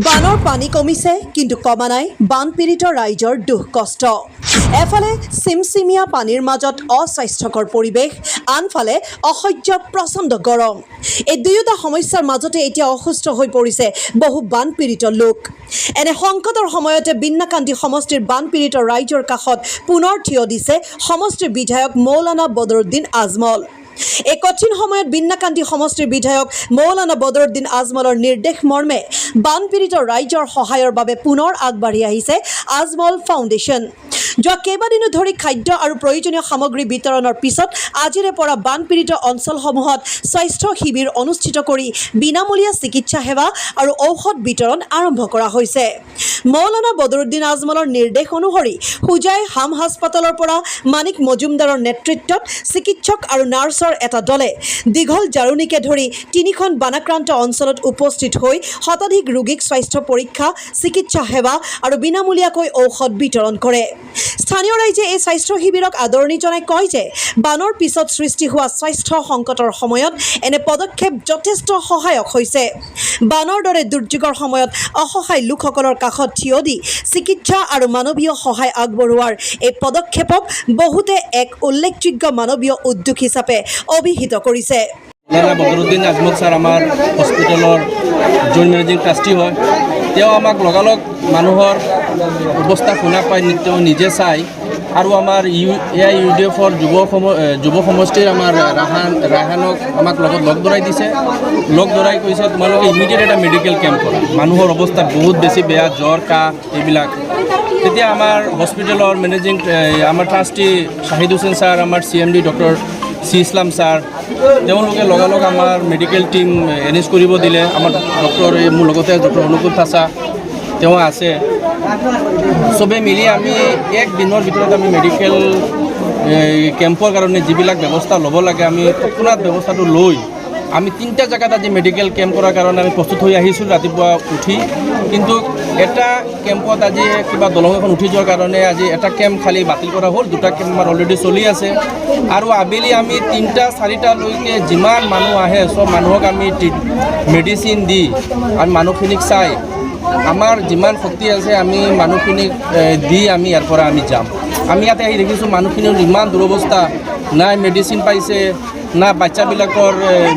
বানৰ পানী কমিছে কিন্তু কমা নাই বানপীড়িত ৰাইজৰ দুখ কষ্ট। এফালে চিমচিমীয়া পানীৰ মাজত অস্বাস্থ্যকৰ পৰিৱেশ, আনফালে অসহ্য প্ৰচণ্ড গৰম। এই দুয়োটা সমস্যাৰ মাজতে এতিয়া অসুস্থ হৈ পৰিছে বহু বানপীড়িত লোক। এনে সংকটৰ সময়তে বিন্নাকান্দি সমষ্টিৰ বানপীড়িত ৰাইজৰ কাষত পুনৰ থিয় দিছে সমষ্টিৰ বিধায়ক মৌলানা বদৰুদ্দিন আজমল। এই কঠিন সময়ত বিন্নাকান্দি সমষ্টিৰ বিধায়ক মৌলানা বদৰুদ্দিন আজমলৰ নিৰ্দেশ মৰ্মে বানপীড়িত ৰাইজৰ সহায়ৰ বাবে পুনৰ আগবাঢ়ি আহিছে আজমল ফাউণ্ডেশ্যন। যোৱা কেইবাদিনো ধৰি খাদ্য আৰু প্ৰয়োজনীয় সামগ্ৰী বিতৰণৰ পিছত আজিৰে পৰা বানপীড়িত অঞ্চলসমূহত স্বাস্থ্য শিবিৰ অনুষ্ঠিত কৰি বিনামূলীয়া চিকিৎসা সেৱা আৰু ঔষধ বিতৰণ আৰম্ভ কৰা হৈছে। মৌলানা বদৰুদ্দিন আজমলৰ নিৰ্দেশ অনুসৰি হোজাই হাম হাস্পাতালৰ পৰা মানিক মজুমদাৰৰ নেতৃত্বত চিকিৎসক আৰু নাৰ্ছৰ এটা দলে দীঘল জাৰুনীকে ধৰি 3খন বানাক্ৰান্ত অঞ্চলত উপস্থিত হৈ শতাধিক ৰোগীক স্বাস্থ্য পৰীক্ষা, চিকিৎসা সেৱা আৰু বিনামূলীয়াকৈ ঔষধ বিতৰণ কৰে। স্থানীয় ৰাইজে এই স্বাস্থ্য শিবিৰক আদৰণি জনাই কয় যে বানৰ পিছত সৃষ্টি হোৱা স্বাস্থ্য সংকটৰ সময়ত এনে পদক্ষেপ যথেষ্ট সহায়ক হৈছে। বানৰ দৰে দুৰ্যোগৰ সময়ত অসহায় লোকসকলৰ কাষত থিয় দি চিকিৎসা আৰু মানৱীয় সহায় আগবঢ়োৱাৰ এই পদক্ষেপক বহুতে এক উল্লেখযোগ্য মানৱীয় উদ্যোগ হিচাপে অভিহিত কৰিছে। বদৰুদ্দিন আজমল ছাৰ আমাৰ হস্পিটেলৰ জইণ্ট মেনেজিং ট্ৰাষ্টি হয়। তেওঁ আমাক লগালগ মানুহৰ অৱস্থা শুনা পাই তেওঁ নিজে চাই আৰু আমাৰ UDFৰ যুৱ সমষ্টিৰ আমাৰ ৰাহানক আমাক লগত লগ ধৰাই দিছে। লগ ধৰাই কৈছে তোমালোকে ইমিডিয়েট এটা মেডিকেল কেম্প কৰা, মানুহৰ অৱস্থা বহুত বেছি বেয়া, জ্বৰ কাহ এইবিলাক। তেতিয়া আমাৰ হস্পিটেলৰ মেনেজিং আমাৰ ট্ৰাষ্টি শাহিদ হুছেইন ছাৰ, আমাৰ CMD doctor C Islam sir, তেওঁলোকে লগালগ আমাৰ মেডিকেল টিম এৰেঞ্জ কৰিব দিলে। আমাৰ ডক্টৰ মোৰ লগতে ডক্টৰ অনুকুল থাচা তেওঁ আছে। চবেই মিলি আমি এক দিনৰ ভিতৰত আমি মেডিকেল কেম্পৰ কাৰণে যিবিলাক ব্যৱস্থা ল'ব লাগে আমি তৎক্ষণাৎ ব্যৱস্থাটো লৈ আমি 3টা জেগাত আজি মেডিকেল কেম্প কৰাৰ কাৰণে আমি প্ৰস্তুত হৈ আহিছোঁ ৰাতিপুৱা উঠি। কিন্তু এটা কেম্পত আজি কিবা দলং এখন উঠি যোৱাৰ কাৰণে আজি এটা কেম্প খালি বাতিল কৰা হ'ল। 2টা কেম্প আমাৰ অলৰেডি চলি আছে আৰু আবেলি আমি 3টা 4টালৈকে যিমান মানুহ আহে চব মানুহক আমি মেডিচিন দি আৰু মানুহখিনিক চাই আমাৰ যিমান শক্তি আছে আমি মানুহখিনিক দি আমি ইয়াৰ পৰা আমি যাম। আমি ইয়াতে আহি দেখিছোঁ মানুহখিনিৰ ইমান দুৰৱস্থা, নাই মেডিচিন পাইছে, না বাচ্চাবিলাকৰ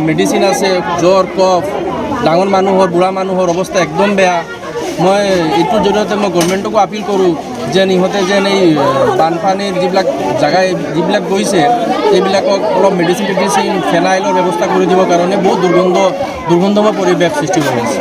মেডিচিন আছে, জ্বৰ কফ, ডাঙৰ মানুহৰ বুঢ়া মানুহৰ অৱস্থা একদম বেয়া। মই এইটোৰ জৰিয়তে মই গভৰ্ণমেণ্টকো আপিল কৰোঁ যেন ইহঁতে যেন এই বানপানীৰ যিবিলাক জেগা যিবিলাক গৈছে এইবিলাকক অলপ মেডিচিন ফেনাইলৰ ব্যৱস্থা কৰি দিবৰ কাৰণে বহুত দুৰ্গন্ধময় পৰিৱেশ সৃষ্টি হৈ আছে।